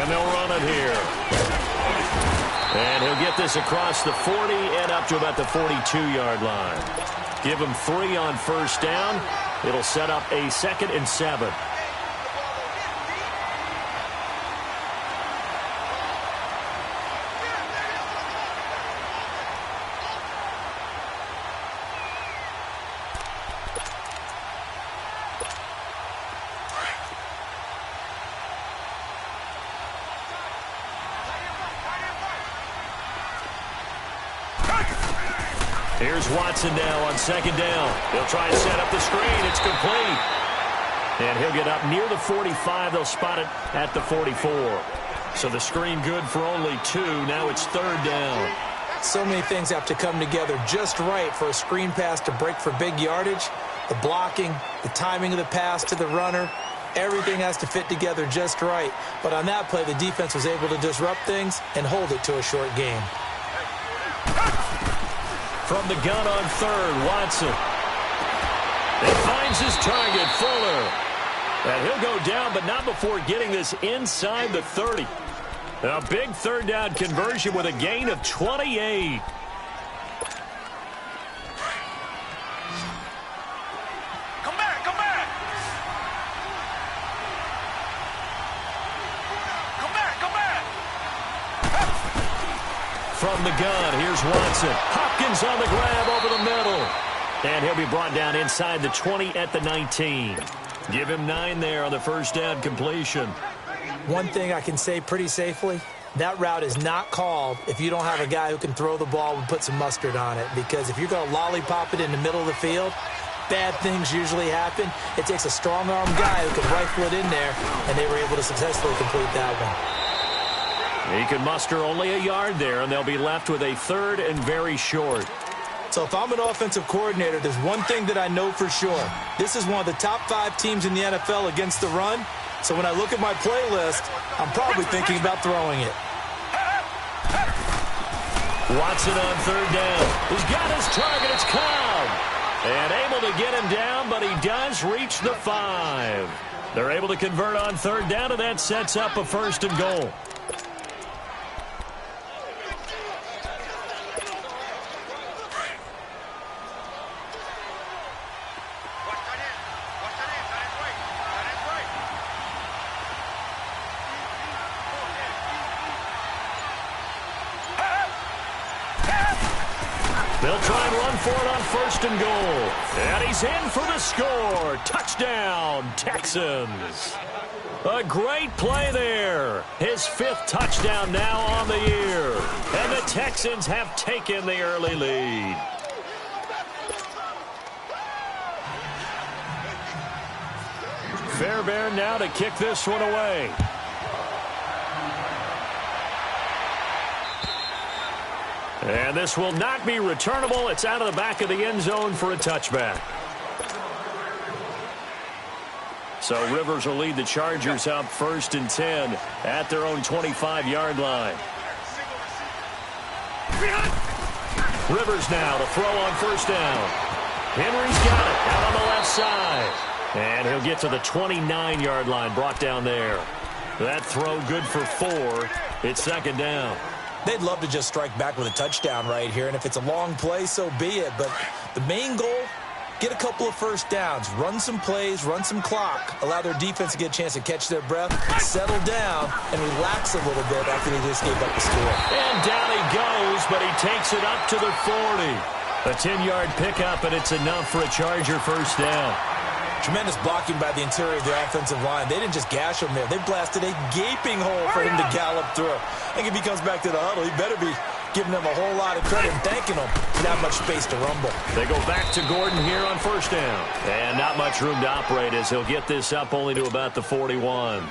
And they'll run it here. And he'll get this across the 40 and up to about the 42-yard line. Give him 3 on first down. It'll set up a 2nd and 7. Here's Watson now on 2nd down. He'll try and set up the screen. It's complete. And he'll get up near the 45. They'll spot it at the 44. So the screen good for only 2. Now it's 3rd down. So many things have to come together just right for a screen pass to break for big yardage. The blocking, the timing of the pass to the runner, everything has to fit together just right. But on that play, the defense was able to disrupt things and hold it to a short game. From the gun on 3rd, Watson. He finds his target, Fuller. And he'll go down, but not before getting this inside the 30. A big 3rd down conversion with a gain of 28. Come back, come back. Come back, come back. From the gun, here's Watson. Hopkins on the grab over the middle. And he'll be brought down inside the 20 at the 19. Give him 9 there on the first down completion. One thing I can say pretty safely, that route is not called if you don't have a guy who can throw the ball and put some mustard on it. Because if you're going to lollipop it in the middle of the field, bad things usually happen. It takes a strong-arm guy who can rifle it in there, and they were able to successfully complete that one. He can muster only a yard there, and they'll be left with a 3rd and very short. So if I'm an offensive coordinator, there's one thing that I know for sure. This is one of the top 5 teams in the NFL against the run. So when I look at my playlist, I'm probably thinking about throwing it. Watson on 3rd down. He's got his target. It's Cobb. And able to get him down, but he does reach the 5. They're able to convert on 3rd down, and that sets up a 1st and goal. They'll try and run for it on 1st and goal. And he's in for the score. Touchdown, Texans. A great play there. His 5th touchdown now on the year. And the Texans have taken the early lead. Fairbairn now to kick this one away. And this will not be returnable. It's out of the back of the end zone for a touchback. So Rivers will lead the Chargers up 1st and 10 at their own 25-yard line. Rivers now to throw on 1st down. Henry's got it out on the left side. And he'll get to the 29-yard line, brought down there. That throw good for 4. It's 2nd down. They'd love to just strike back with a touchdown right here, and if it's a long play, so be it. But the main goal, get a couple of 1st downs, run some plays, run some clock, allow their defense to get a chance to catch their breath, settle down, and relax a little bit after they just gave up the score. And down he goes, but he takes it up to the 40. A 10-yard pickup, and it's enough for a Charger 1st down. Tremendous blocking by the interior of the offensive line. They didn't just gash him there. They blasted a gaping hole for him to gallop through. I think if he comes back to the huddle, he better be giving them a whole lot of credit and thanking them for that much space to rumble. They go back to Gordon here on 1st down. And not much room to operate as he'll get this up only to about the 41.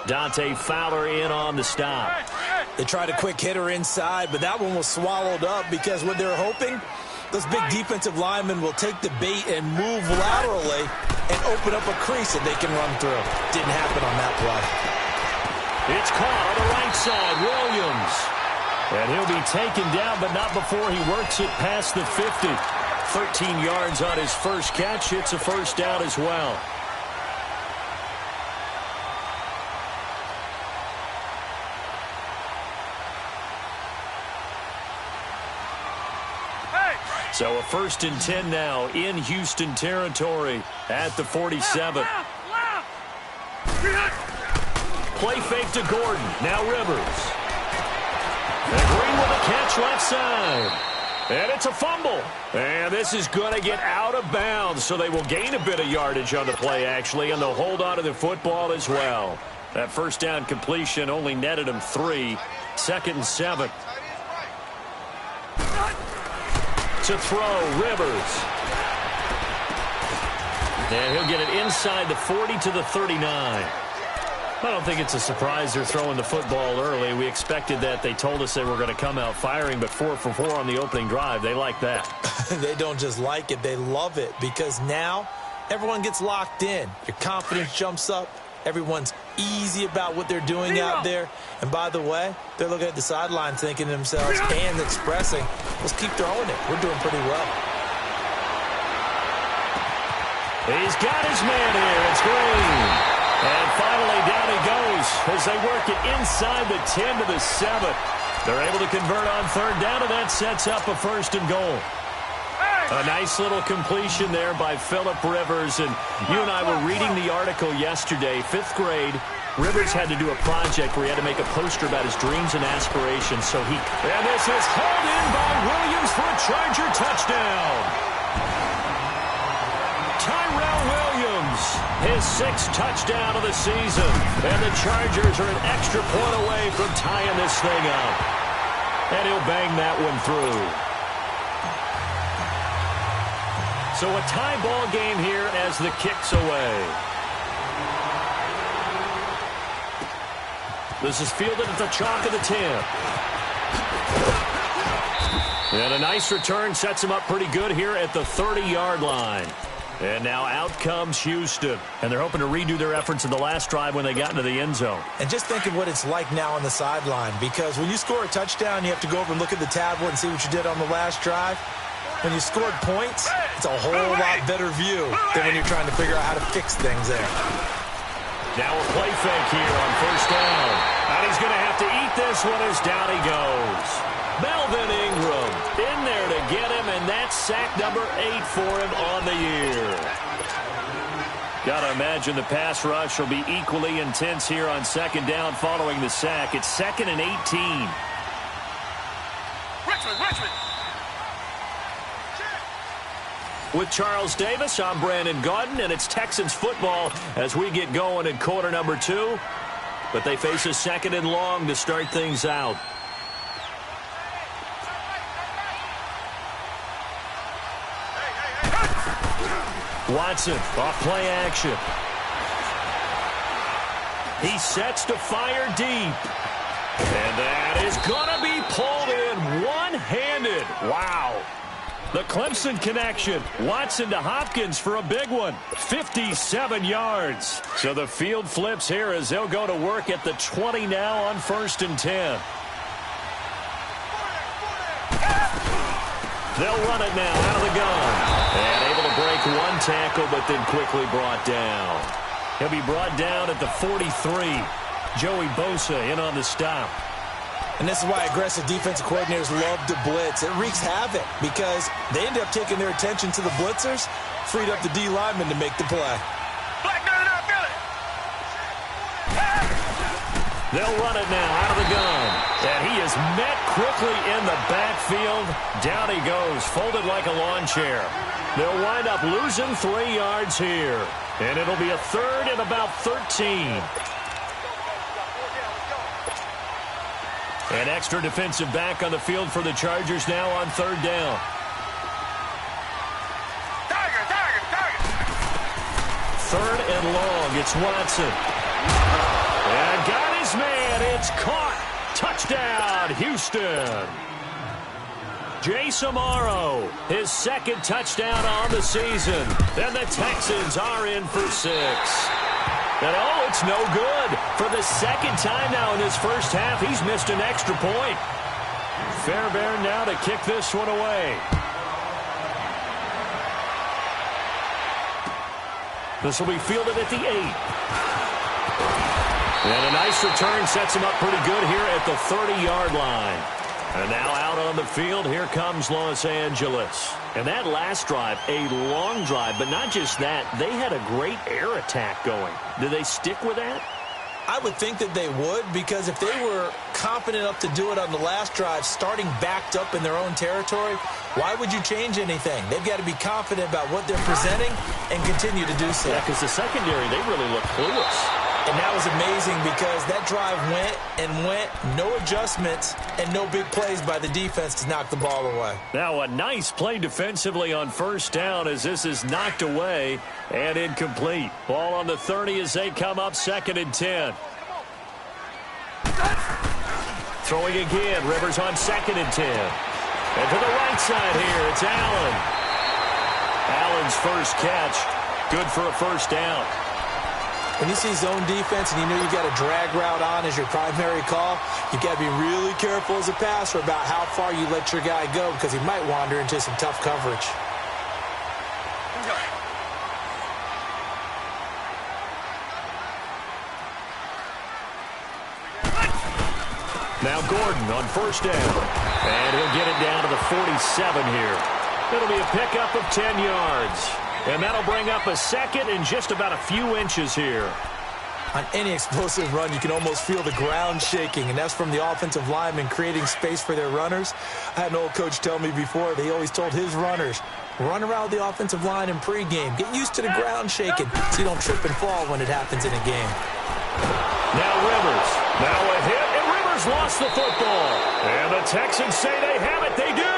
Dante Fowler in on the stop. They tried a quick hitter inside, but that one was swallowed up because what they're hoping, those big defensive linemen will take the bait and move laterally and open up a crease that they can run through. Didn't happen on that play. It's caught on the right side, Williams. And he'll be taken down, but not before he works it past the 50. 13 yards on his first catch. It's a 1st down as well. So a 1st and 10 now in Houston territory at the 47. Play fake to Gordon. Now Rivers. And Green with a catch left side. And it's a fumble. And this is going to get out of bounds, so they will gain a bit of yardage on the play, actually, and they'll hold on to the football as well. That first down completion only netted him 3. 2nd and 7. To throw, Rivers. And he'll get it inside the 40 to the 39. I don't think it's a surprise they're throwing the football early. We expected that. They told us they were going to come out firing, but 4 for 4 on the opening drive. They like that. They don't just like it. They love it because now everyone gets locked in. Your confidence jumps up. Everyone's easy about what they're doing out there. And by the way, they're looking at the sideline thinking to themselves and expressing, let's keep throwing it. We're doing pretty well. He's got his man here. It's Green. And finally, down he goes as they work it inside the 10 to the 7. They're able to convert on 3rd down, and that sets up a 1st and goal. A nice little completion there by Phillip Rivers. And you and I were reading the article yesterday, 5th grade. Rivers had to do a project where he had to make a poster about his dreams and aspirations. And this is hauled in by Williams for a Charger touchdown. Tyrell Williams, his 6th touchdown of the season. And the Chargers are an extra point away from tying this thing up. And he'll bang that one through. So a tie ball game here as the kick's away. This is fielded at the chalk of the 10. And a nice return sets him up pretty good here at the 30-yard line. And now out comes Houston. And they're hoping to redo their efforts in the last drive when they got into the end zone. And just think of what it's like now on the sideline. Because when you score a touchdown, you have to go over and look at the tablet and see what you did on the last drive. When you scored points, it's a whole lot better view than when you're trying to figure out how to fix things there. Now a play fake here on 1st down. And he's going to have to eat this one as down he goes. Melvin Ingram in there to get him, and that's sack number 8 for him on the year. Got to imagine the pass rush will be equally intense here on 2nd down following the sack. It's 2nd and 18. Richmond. With Charles Davis, I'm Brandon Gaudin, and it's Texans football as we get going in quarter number 2. But they face a 2nd and long to start things out. Watson, off play action. He sets to fire deep. And that is going to be pulled in one-handed. Wow. The Clemson connection. Watson to Hopkins for a big one. 57 yards. So the field flips here as they'll go to work at the 20 now on 1st and 10. They'll run it now out of the gun. And able to break one tackle, but then quickly brought down. He'll be brought down at the 43. Joey Bosa in on the stop. And this is why aggressive defensive coordinators love to blitz. It wreaks havoc because they end up taking their attention to the blitzers, freed up the D lineman to make the play. They'll run it now out of the gun. And he is met quickly in the backfield. Down he goes, folded like a lawn chair. They'll wind up losing 3 yards here. And it'll be a 3rd and about 13. An extra defensive back on the field for the Chargers now on 3rd down. Tiger. 3rd and long. It's Watson. And got his man. It's caught. Touchdown, Houston. Jay Samaro, his 2nd touchdown on the season. And the Texans are in for 6. And oh, it's no good. For the 2nd time now in his first half, he's missed an extra point. Fairbairn now to kick this one away. This will be fielded at the 8. And a nice return sets him up pretty good here at the 30-yard line. And now out on the field, here comes Los Angeles. And that last drive, a long drive, but not just that, they had a great air attack going. Do they stick with that? I would think that they would, because if they were confident enough to do it on the last drive, starting backed up in their own territory, why would you change anything? They've got to be confident about what they're presenting and continue to do so. Yeah, because the secondary, they really look clueless. And that was amazing because that drive went and went, no adjustments, and no big plays by the defense to knock the ball away. Now a nice play defensively on first down as this is knocked away and incomplete. Ball on the 30 as they come up 2nd and 10. Throwing again, Rivers on 2nd and 10. And to the right side here, it's Allen. Allen's first catch, good for a first down. When you see zone defense and you know you've got a drag route on as your primary call, you've got to be really careful as a passer about how far you let your guy go because he might wander into some tough coverage. Now Gordon on first down. And he'll get it down to the 47 here. It'll be a pickup of 10 yards. And that'll bring up a second and just about a few inches here. On any explosive run, you can almost feel the ground shaking, and that's from the offensive linemen creating space for their runners. I had an old coach tell me before, they always told his runners, run around the offensive line in pregame. Get used to the ground shaking so you don't trip and fall when it happens in a game. Now Rivers. Now a hit, and Rivers lost the football. And the Texans say they have it. They do.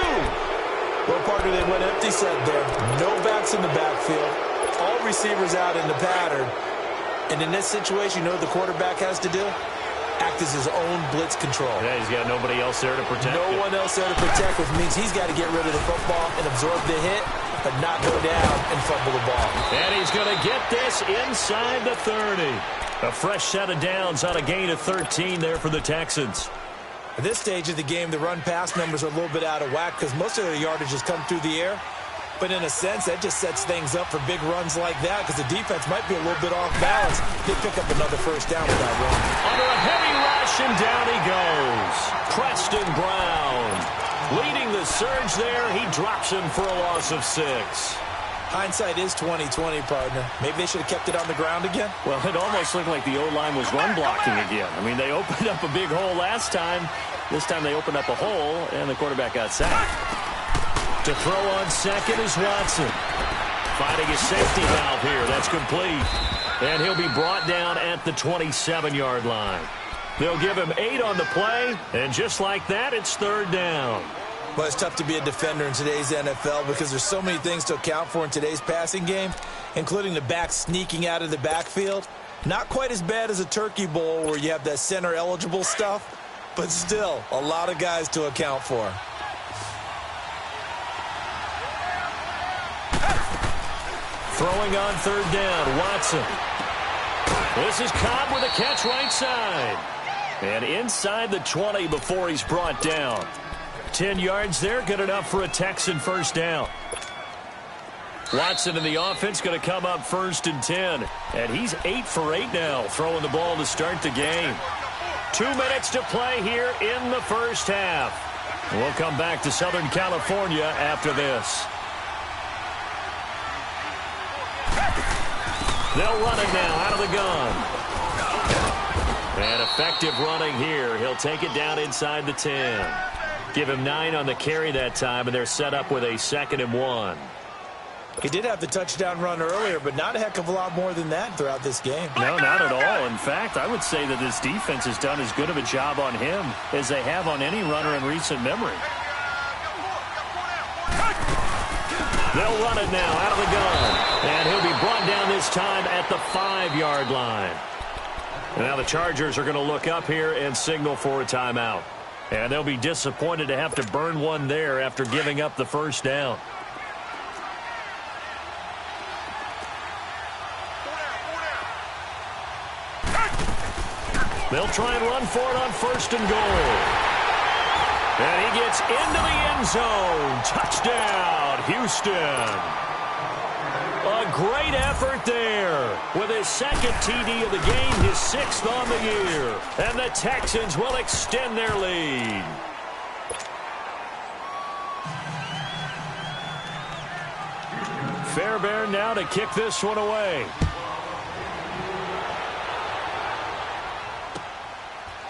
Well, partner, they went empty set there. No backs in the backfield. All receivers out in the pattern. And in this situation, you know what the quarterback has to do? Act as his own blitz control. Yeah, he's got nobody else there to protect No one else there to protect, which means he's got to get rid of the football and absorb the hit, but not go down and fumble the ball. And he's going to get this inside the 30. A fresh set of downs on a gain of 13 there for the Texans. At this stage of the game, the run-pass numbers are a little bit out of whack because most of the yardage has come through the air. But in a sense, that just sets things up for big runs like that because the defense might be a little bit off balance. They pick up another first down with that run. Under a heavy rush, and down he goes. Preston Brown leading the surge there. He drops him for a loss of 6. Hindsight is 20/20, partner. Maybe they should have kept it on the ground again. Well, it almost looked like the O-line was run blocking again. I mean, they opened up a big hole last time. This time they opened up a hole, and the quarterback got sacked. To throw on second is Watson. Finding his safety valve here. That's complete. And he'll be brought down at the 27-yard line. They'll give him 8 on the play, and just like that, it's 3rd down. Well, it's tough to be a defender in today's NFL because there's so many things to account for in today's passing game, including the back sneaking out of the backfield. Not quite as bad as a turkey bowl where you have that center-eligible stuff, but still a lot of guys to account for. Throwing on 3rd down, Watson. This is Cobb with a catch right side. And inside the 20 before he's brought down. 10 yards there, good enough for a Texan first down. Watson in the offense going to come up 1st and 10. And he's 8 for 8 now, throwing the ball to start the game. 2 minutes to play here in the first half. We'll come back to Southern California after this. They'll run it now out of the gun. And effective running here. He'll take it down inside the 10. Give him 9 on the carry that time, and they're set up with a 2nd and 1. He did have the touchdown run earlier, but not a heck of a lot more than that throughout this game. No, not at all. In fact, I would say that this defense has done as good of a job on him as they have on any runner in recent memory. They'll run it now out of the gun. And he'll be brought down this time at the 5-yard line. And now the Chargers are going to look up here and signal for a timeout. And they'll be disappointed to have to burn one there after giving up the first down. They'll try and run for it on 1st and goal. And he gets into the end zone. Touchdown, Houston. A great effort there with his 2nd TD of the game, his 6th on the year. And the Texans will extend their lead. Bear now to kick this one away.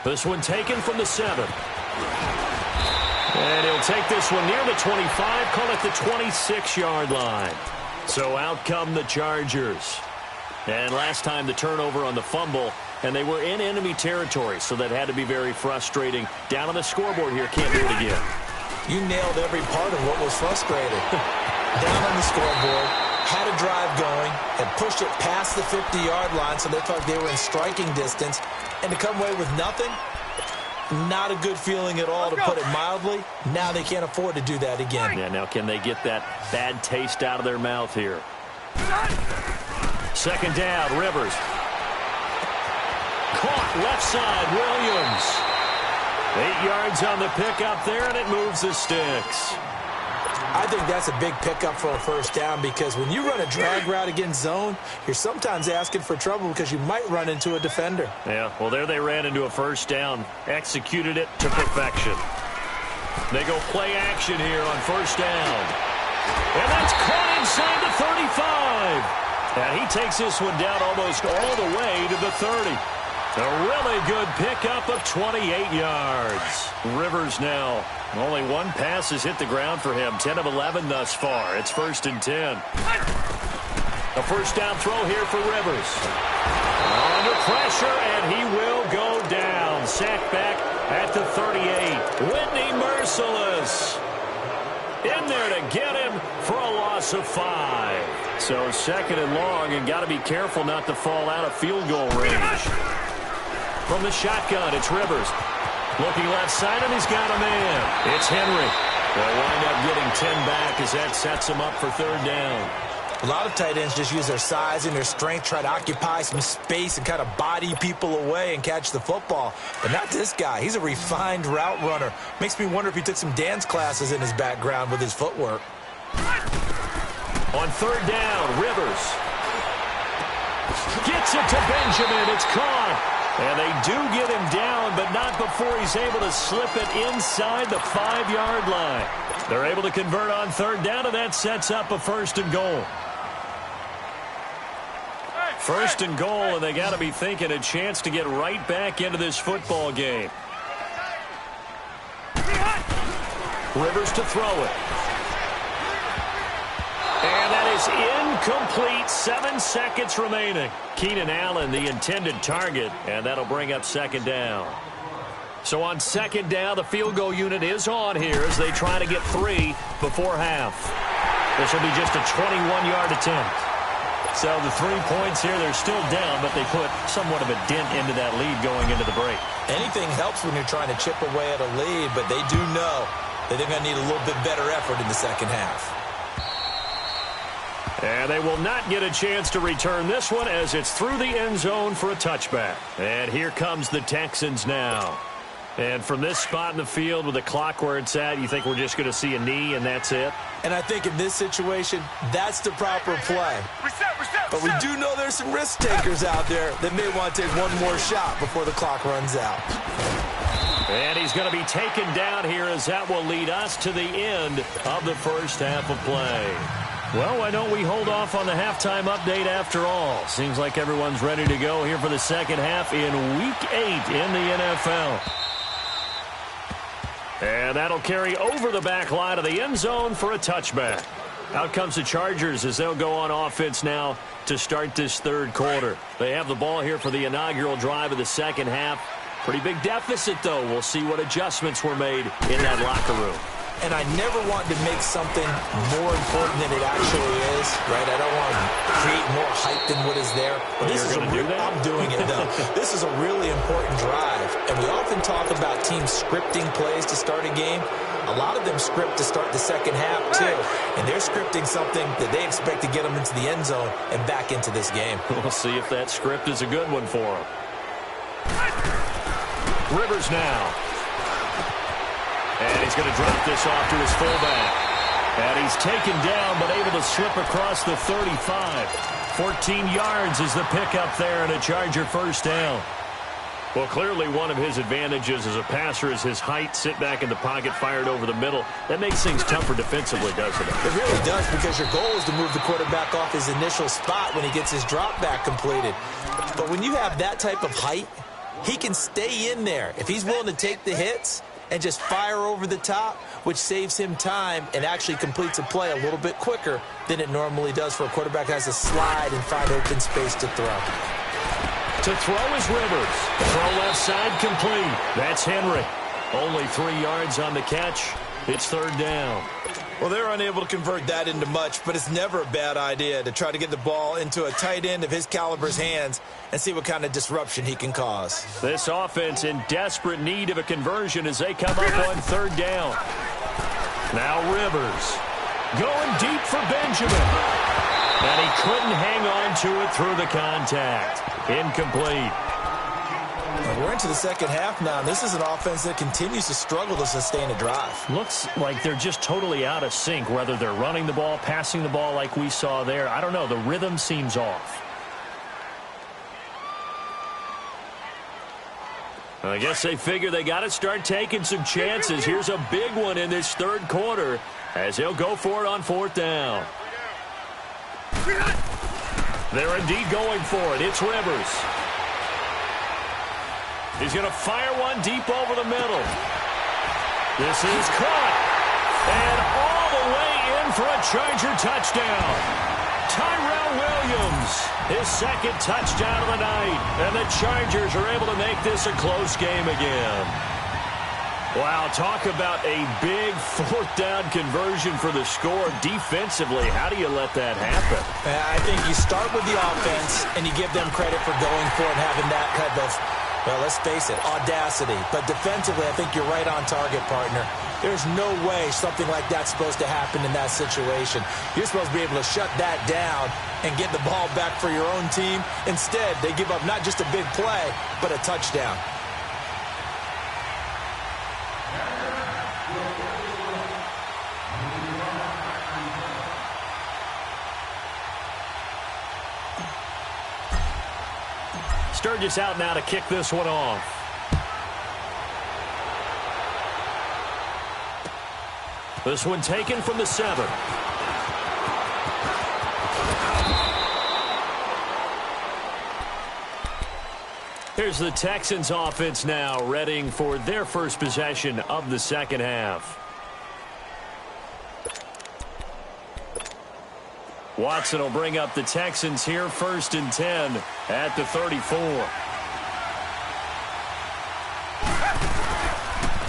This one taken from the 7. And he'll take this one near the 25, call it the 26-yard line. So out come the Chargers. And last time the turnover on the fumble, and they were in enemy territory, so that had to be very frustrating. Down on the scoreboard here, can't do it again. You nailed every part of what was frustrating. Down on the scoreboard, had a drive going, had pushed it past the 50-yard line, so they felt like they were in striking distance, and to come away with nothing, not a good feeling at all, to put it mildly. Now they can't afford to do that again. Yeah, now can they get that bad taste out of their mouth here? Second down, Rivers. Caught left side, Williams. 8 yards on the pickup there, and it moves the sticks. I think that's a big pickup for a first down, because when you run a drag route against zone, you're sometimes asking for trouble because you might run into a defender. Yeah, well, there they ran into a first down, executed it to perfection. They go play action here on first down. And that's caught inside the 35. And he takes this one down almost all the way to the 30. A really good pickup of 28 yards. Rivers now. Only one pass has hit the ground for him. 10 of 11 thus far. It's 1st and 10. A first down throw here for Rivers. Under pressure, and he will go down. Sacked back at the 38. Whitney Merciless in there to get him for a loss of 5. So 2nd and long, and got to be careful not to fall out of field goal range. From the shotgun, it's Rivers. Looking left side, and he's got a man. It's Henry. They'll wind up getting 10 back as that sets him up for 3rd down. A lot of tight ends just use their size and their strength, try to occupy some space and kind of body people away and catch the football. But not this guy. He's a refined route runner. Makes me wonder if he took some dance classes in his background with his footwork. On 3rd down, Rivers gets it to Benjamin. It's caught. And they do get him down, but not before he's able to slip it inside the 5-yard line. They're able to convert on 3rd down, and that sets up a 1st and goal. 1st and goal, and they got to be thinking a chance to get right back into this football game. Rivers to throw it. And that is incomplete. 7 seconds remaining. Keenan Allen, the intended target, and that'll bring up 2nd down. So on 2nd down, the field goal unit is on here as they try to get 3 before half. This will be just a 21-yard attempt. So the 3 points here, they're still down, but they put somewhat of a dent into that lead going into the break. Anything helps when you're trying to chip away at a lead, but they do know that they're going to need a little bit better effort in the second half. And they will not get a chance to return this one as it's through the end zone for a touchback. And here comes the Texans now. And from this spot in the field with the clock where it's at, you think we're just going to see a knee and that's it? And I think in this situation, that's the proper play. But we do know there's some risk takers out there that may want to take one more shot before the clock runs out. And he's going to be taken down here as that will lead us to the end of the first half of play. Well, why don't we hold off on the halftime update after all? Seems like everyone's ready to go here for the second half in Week 8 in the NFL. And that'll carry over the back line of the end zone for a touchback. Out comes the Chargers as they'll go on offense now to start this 3rd quarter. They have the ball here for the inaugural drive of the second half. Pretty big deficit, though. We'll see what adjustments were made in that locker room. And I never want to make something more important than it actually is, right? I don't want to create more hype than what is there. But this is I'm doing it, though. This is a really important drive. And we often talk about teams scripting plays to start a game. A lot of them script to start the second half, too. And they're scripting something that they expect to get them into the end zone and back into this game. We'll see if that script is a good one for them. Rivers now. And he's going to drop this off to his fullback. And he's taken down but able to slip across the 35. 14 yards is the pickup there and a Charger first down. Well, clearly one of his advantages as a passer is his height. Sit back in the pocket, fired over the middle. That makes things tougher defensively, doesn't it? It really does, because your goal is to move the quarterback off his initial spot when he gets his drop back completed. But when you have that type of height, he can stay in there. If he's willing to take the hits and just fire over the top, which saves him time and actually completes a play a little bit quicker than it normally does for a quarterback that has to slide and find open space to throw. To throw is Rivers. Throw left side complete. That's Henry. Only 3 yards on the catch. It's third down. Well, they're unable to convert that into much, but it's never a bad idea to try to get the ball into a tight end of his caliber's hands and see what kind of disruption he can cause. This offense in desperate need of a conversion as they come up on third down. Now Rivers going deep for Benjamin. And he couldn't hang on to it through the contact. Incomplete. We're into the second half now. This is an offense that continues to struggle to sustain a drive. Looks like they're just totally out of sync, whether they're running the ball, passing the ball like we saw there. I don't know. The rhythm seems off. I guess they figure they got to start taking some chances. Here's a big one in this third quarter as they'll go for it on fourth down. They're indeed going for it. It's Rivers. He's going to fire one deep over the middle. This is caught. And all the way in for a Charger touchdown. Tyrell Williams, his second touchdown of the night. And the Chargers are able to make this a close game again. Wow, talk about a big fourth down conversion for the score. Defensively, how do you let that happen? I think you start with the offense and you give them credit for going for it and having that kind of, well, let's face it, audacity. But defensively, I think you're right on target, partner. There's no way something like that's supposed to happen in that situation. You're supposed to be able to shut that down and get the ball back for your own team. Instead, they give up not just a big play, but a touchdown. Sturgis out now to kick this one off. This one taken from the 7. Here's the Texans offense now, readying for their first possession of the second half. Watson will bring up the Texans here, 1st and 10 at the 34.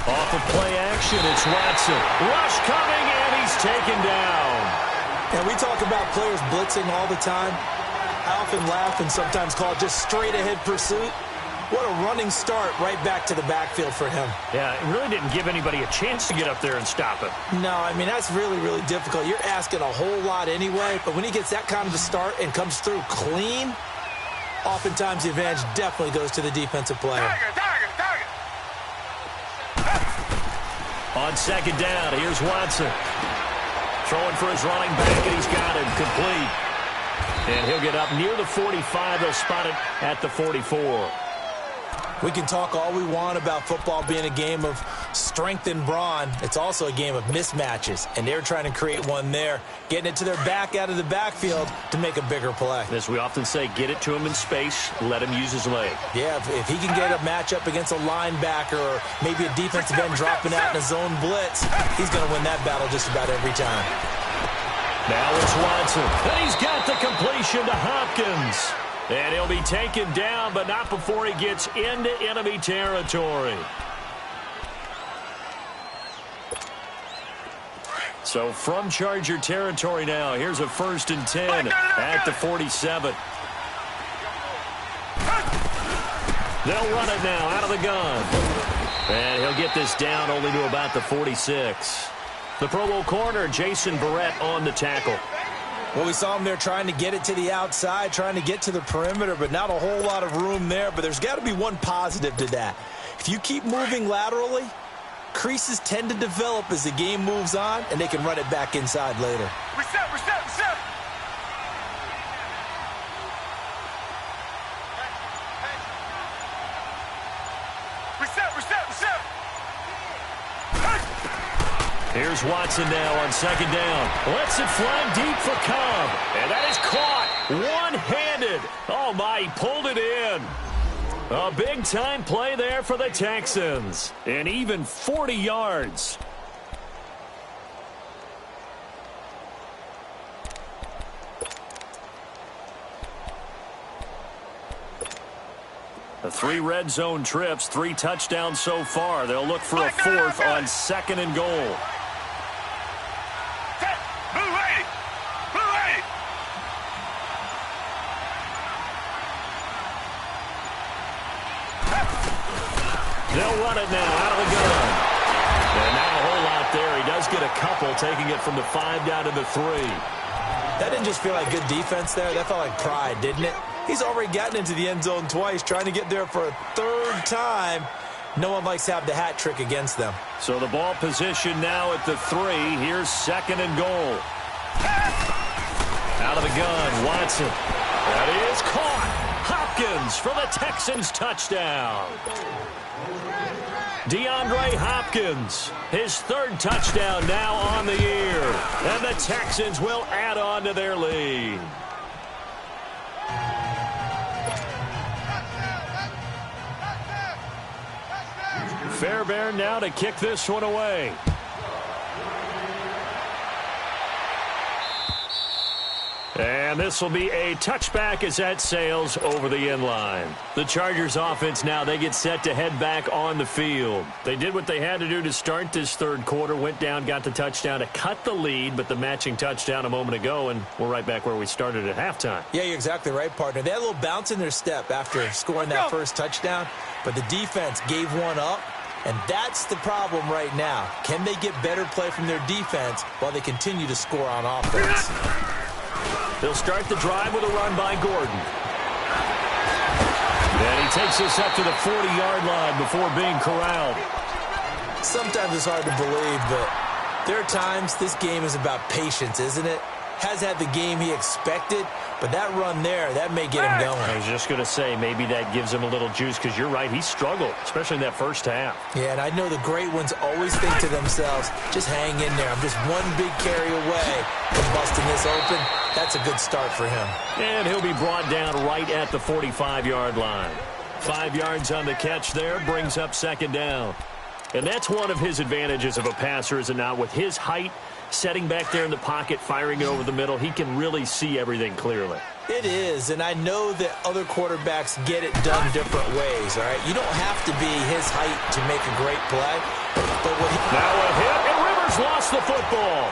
Off of play action, it's Watson. Rush coming, and he's taken down. And we talk about players blitzing all the time. I often laugh and sometimes call it just straight-ahead pursuit. What a running start right back to the backfield for him. Yeah, it really didn't give anybody a chance to get up there and stop him. No, I mean, that's really, really difficult. You're asking a whole lot anyway, but when he gets that kind of a start and comes through clean, oftentimes the advantage definitely goes to the defensive player. Target. On second down, here's Watson. Throwing for his running back, and he's got him complete. And he'll get up near the 45. They'll spot it at the 44. We can talk all we want about football being a game of strength and brawn. It's also a game of mismatches, and they're trying to create one there, getting it to their back out of the backfield to make a bigger play. As we often say, get it to him in space, let him use his leg. Yeah, if he can get a matchup against a linebacker or maybe a defensive end dropping out in a zone blitz, he's going to win that battle just about every time. Now it's Watson, and he's got the completion to Hopkins. And he'll be taken down, but not before he gets into enemy territory. So from Charger territory now, here's a 1st and 10 at the 47. They'll run it now out of the gun. And he'll get this down only to about the 46. The Pro Bowl corner, Jason Barrett, on the tackle. Well, we saw him there trying to get it to the outside, trying to get to the perimeter, but not a whole lot of room there. But there's got to be one positive to that. If you keep moving laterally, creases tend to develop as the game moves on, and they can run it back inside later. Reset. Here's Watson now on second down. Lets it fly deep for Cobb. And that is caught one-handed. Oh, my, he pulled it in. A big-time play there for the Texans. And even 40 yards. The 3 red zone trips, 3 touchdowns so far. They'll look for a 4th on second and goal. They'll run it now out of the gun. And not a whole lot there. He does get a couple, taking it from the 5 down to the 3. That didn't just feel like good defense there. That felt like pride, didn't it? He's already gotten into the end zone twice, trying to get there for a 3rd time. No one likes to have the hat trick against them. So the ball position now at the 3. Here's second and goal. Out of the gun, Watson. That is caught. Hopkins for the Texans touchdown. DeAndre Hopkins, his 3rd touchdown now on the year. And the Texans will add on to their lead. Fairbairn now to kick this one away. And this will be a touchback as that sails over the end line. The Chargers offense now, they get set to head back on the field. They did what they had to do to start this 3rd quarter, went down, got the touchdown to cut the lead, but the matching touchdown a moment ago, and we're right back where we started at halftime. Yeah, you're exactly right, partner. They had a little bounce in their step after scoring that first touchdown, but the defense gave one up, and that's the problem right now. Can they get better play from their defense while they continue to score on offense? They'll start the drive with a run by Gordon. And he takes us up to the 40-yard line before being corralled. Sometimes it's hard to believe, but there are times this game is about patience, isn't it? Has had the game he expected, but that run there, that may get him going. I was just going to say, maybe that gives him a little juice, because you're right, he struggled, especially in that first half. Yeah, and I know the great ones always think to themselves, just hang in there. I'm just one big carry away from busting this open. That's a good start for him. And he'll be brought down right at the 45-yard line. 5 yards on the catch there, brings up second down. And that's one of his advantages of a passer, is it not? With his height, setting back there in the pocket, firing it over the middle, he can really see everything clearly. It is, and I know that other quarterbacks get it done different ways, all right? You don't have to be his height to make a great play. But when now a hit, and Rivers lost the football.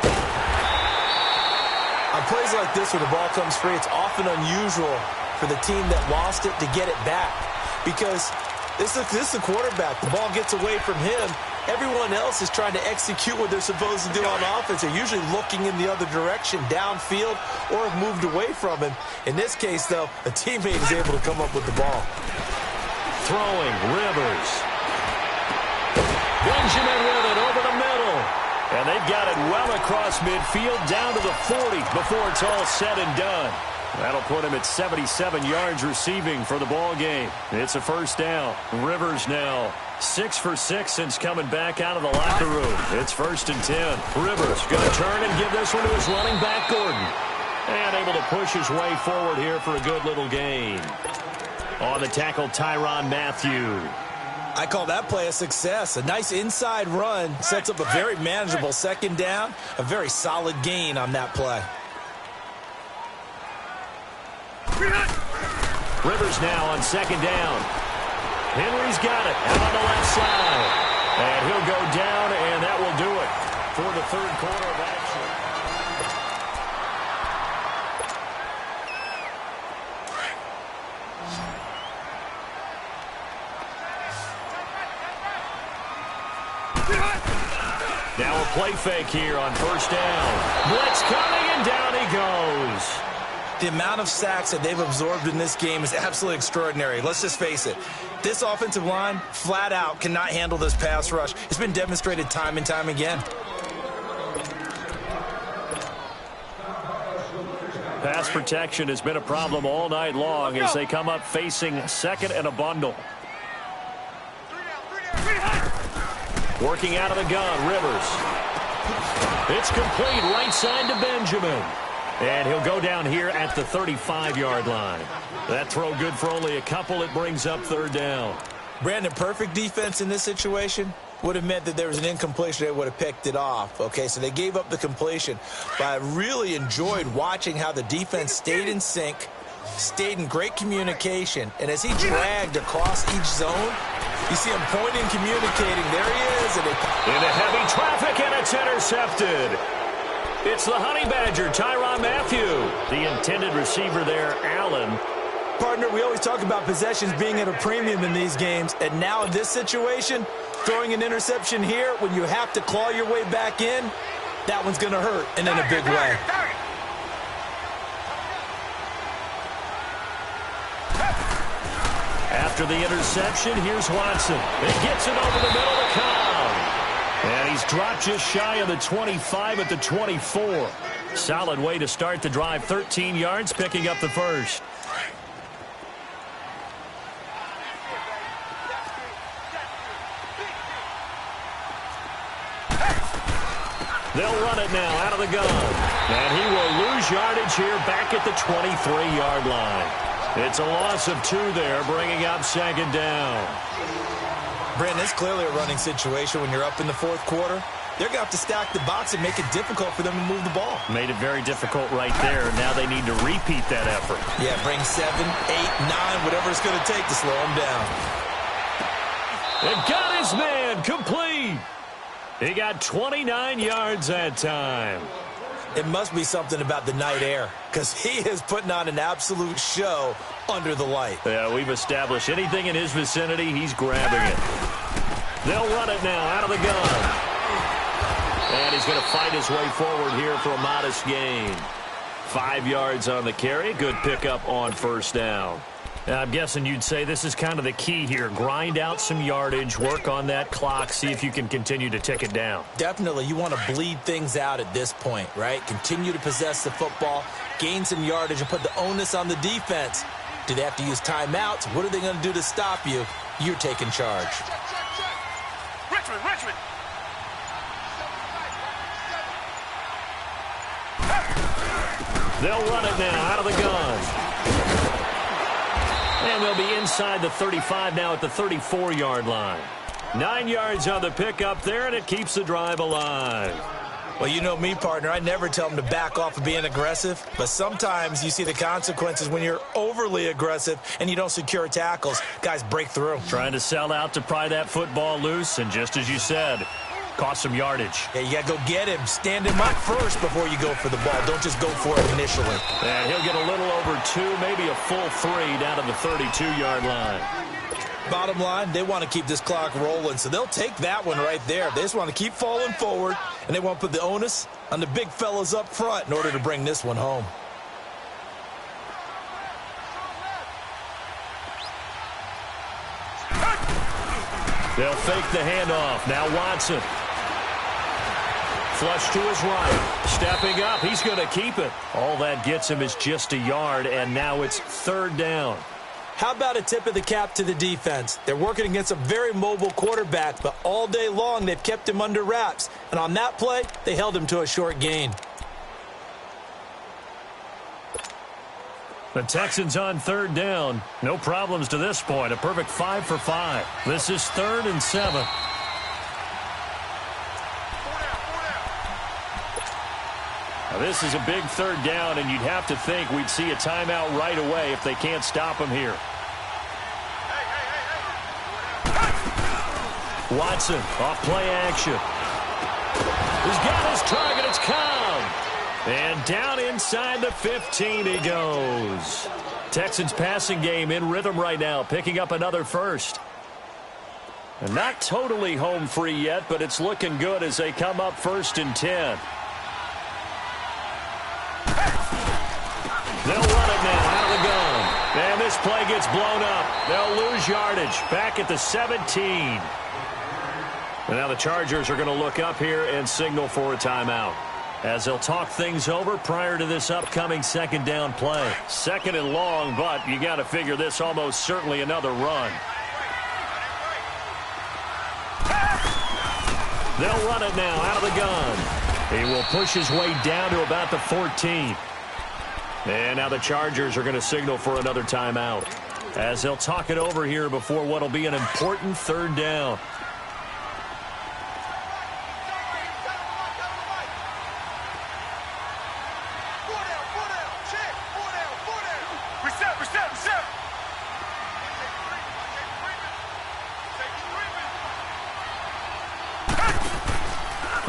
On plays like this where the ball comes free, it's often unusual for the team that lost it to get it back. Because this is the quarterback. The ball gets away from him. Everyone else is trying to execute what they're supposed to do on offense. They're usually looking in the other direction, downfield, or have moved away from him. In this case, though, a teammate is able to come up with the ball. Throwing, Rivers. Benjamin with it over the middle. And they've got it well across midfield, down to the 40 before it's all said and done. That'll put him at 77 yards receiving for the ball game. It's a first down. Rivers now 6 for 6 since coming back out of the locker room. It's 1st and 10. Rivers going to turn and give this one to his running back, Gordon. And able to push his way forward here for a good little gain. On the tackle, Tyrann Mathieu. I call that play a success. A nice inside run sets up a very manageable second down. A very solid gain on that play. Rivers now on second down. Henry's got it out on the left side. And he'll go down, and that will do it for the 3rd quarter of action. Now a play fake here on first down. Blitz coming, and down he goes. The amount of sacks that they've absorbed in this game is absolutely extraordinary. Let's just face it. This offensive line, flat out, cannot handle this pass rush. It's been demonstrated time and time again. Pass protection has been a problem all night long as they come up facing second and a bundle. Working out of the gun, Rivers. It's complete right side to Benjamin. And he'll go down here at the 35-yard line. That throw good for only a couple. It brings up third down. Brandon, perfect defense in this situation would have meant that there was an incompletion. They would have picked it off. Okay, so they gave up the completion. But I really enjoyed watching how the defense stayed in sync, stayed in great communication. And as he dragged across each zone, you see him pointing, communicating. There he is. And into heavy traffic, and it's intercepted. It's the Honey Badger, Tyrann Mathieu. The intended receiver there, Allen. Partner, we always talk about possessions being at a premium in these games. And now in this situation, throwing an interception here when you have to claw your way back in, that one's going to hurt, and in a big way. After the interception, here's Watson. It gets it over the middle to Cobb. And he's dropped just shy of the 25 at the 24. Solid way to start the drive. 13 yards, picking up the first. They'll run it now out of the gun. And he will lose yardage here back at the 23-yard line. It's a loss of 2 there, bringing up second down. Brandon, it's clearly a running situation when you're up in the fourth quarter. They're going to have to stack the box and make it difficult for them to move the ball. Made it very difficult right there. Now they need to repeat that effort. Yeah, bring 7, 8, 9, whatever it's going to take to slow them down. And got his man complete. He got 29 yards that time. It must be something about the night air, because he is putting on an absolute show under the light. Yeah, we've established anything in his vicinity, he's grabbing it. They'll run it now out of the gun. And he's going to fight his way forward here for a modest gain. 5 yards on the carry. Good pickup on first down. Now, I'm guessing you'd say this is kind of the key here. Grind out some yardage, work on that clock, see if you can continue to tick it down. Definitely. You want to bleed things out at this point, right? Continue to possess the football, gain some yardage, and put the onus on the defense. Do they have to use timeouts? What are they going to do to stop you? You're taking charge. Richmond. They'll run it now out of the gun. And they'll be inside the 35 now at the 34-yard line. 9 yards on the pickup there, and it keeps the drive alive. Well, you know me, partner. I never tell them to back off of being aggressive. But sometimes you see the consequences when you're overly aggressive and you don't secure tackles. Guys break through. Trying to sell out to pry that football loose, and just as you said, cost some yardage. Yeah, you got to go get him. Stand him up first before you go for the ball. Don't just go for it initially. And he'll get a little over 2, maybe a full 3 down to the 32-yard line. Bottom line, they want to keep this clock rolling, so they'll take that one right there. They just want to keep falling forward, and they want to put the onus on the big fellas up front in order to bring this one home. They'll fake the handoff. Now Watson. Flush to his right. Stepping up. He's going to keep it. All that gets him is just a yard, and now it's third down. How about a tip of the cap to the defense? They're working against a very mobile quarterback, but all day long they've kept him under wraps. And on that play, they held him to a short gain. The Texans on third down. No problems to this point. A perfect 5 for 5. This is 3rd and 7. Now, this is a big third down, and you'd have to think we'd see a timeout right away if they can't stop him here. Watson off play action. He's got his target. It's Cobb. And down inside the 15 he goes. Texans passing game in rhythm right now, picking up another first. And not totally home free yet, but it's looking good as they come up 1st and 10. They'll run it now out of the gun. And this play gets blown up. They'll lose yardage back at the 17. And now the Chargers are going to look up here and signal for a timeout, as they'll talk things over prior to this upcoming second down play. 2nd and long, but you got to figure this almost certainly another run. They'll run it now out of the gun. He will push his way down to about the 14. And now the Chargers are going to signal for another timeout, as they'll talk it over here before what will be an important third down.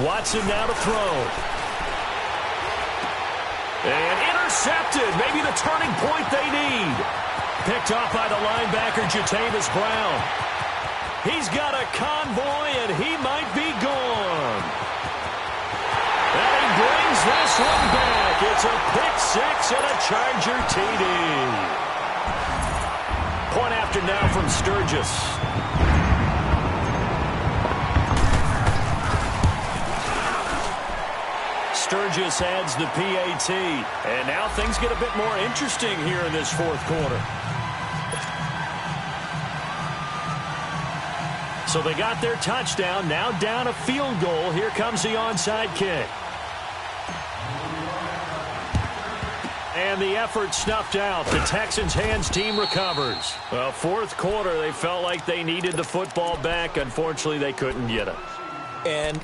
Watson now to throw. And intercepted. Maybe the turning point they need. Picked off by the linebacker, Jatavis Brown. He's got a convoy, and he might be gone. And he brings this one back. It's a pick six and a Charger TD. Point after now from Sturgis. Sturgis adds the PAT. And now things get a bit more interesting here in this fourth quarter. So they got their touchdown. Now down a field goal. Here comes the onside kick. And the effort snuffed out. The Texans' hands team recovers. Well, fourth quarter, they felt like they needed the football back. Unfortunately, they couldn't get it. And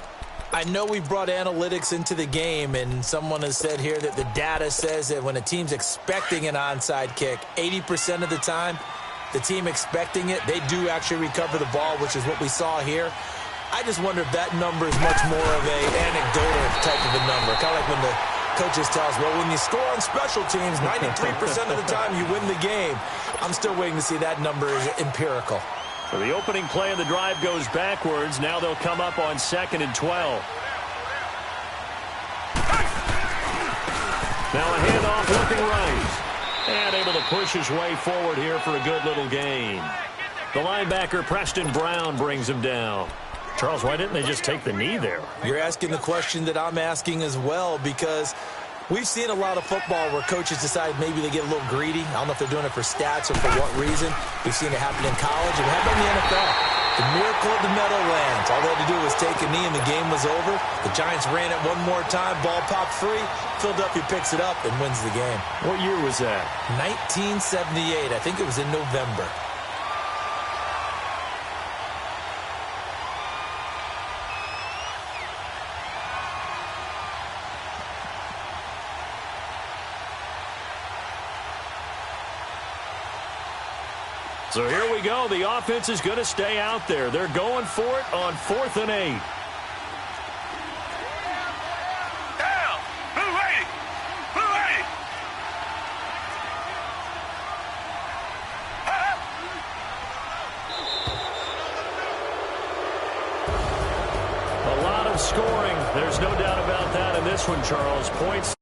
I know we brought analytics into the game, and someone has said here that the data says that when a team's expecting an onside kick, 80% of the time, the team expecting it, they do actually recover the ball, which is what we saw here. I just wonder if that number is much more of an anecdotal type of a number, kind of like when the coaches tell us, well, when you score on special teams, 93% of the time you win the game. I'm still waiting to see that number is empirical. So the opening play of the drive goes backwards. Now they'll come up on 2nd and 12. Now a handoff looking right. And able to push his way forward here for a good little gain. The linebacker, Preston Brown, brings him down. Charles, why didn't they just take the knee there? You're asking the question that I'm asking as well, because we've seen a lot of football where coaches decide maybe they get a little greedy. I don't know if they're doing it for stats or for what reason. We've seen it happen in college, and it happened in the NFL. The miracle of the Meadowlands. All they had to do was take a knee, and the game was over. The Giants ran it one more time. Ball popped free. Philadelphia picks it up and wins the game. What year was that? 1978. I think it was in November. So here we go. The offense is going to stay out there. They're going for it on 4th and 8. Down. Blue 80. Blue 80. A lot of scoring. There's no doubt about that in this one, Charles. Points.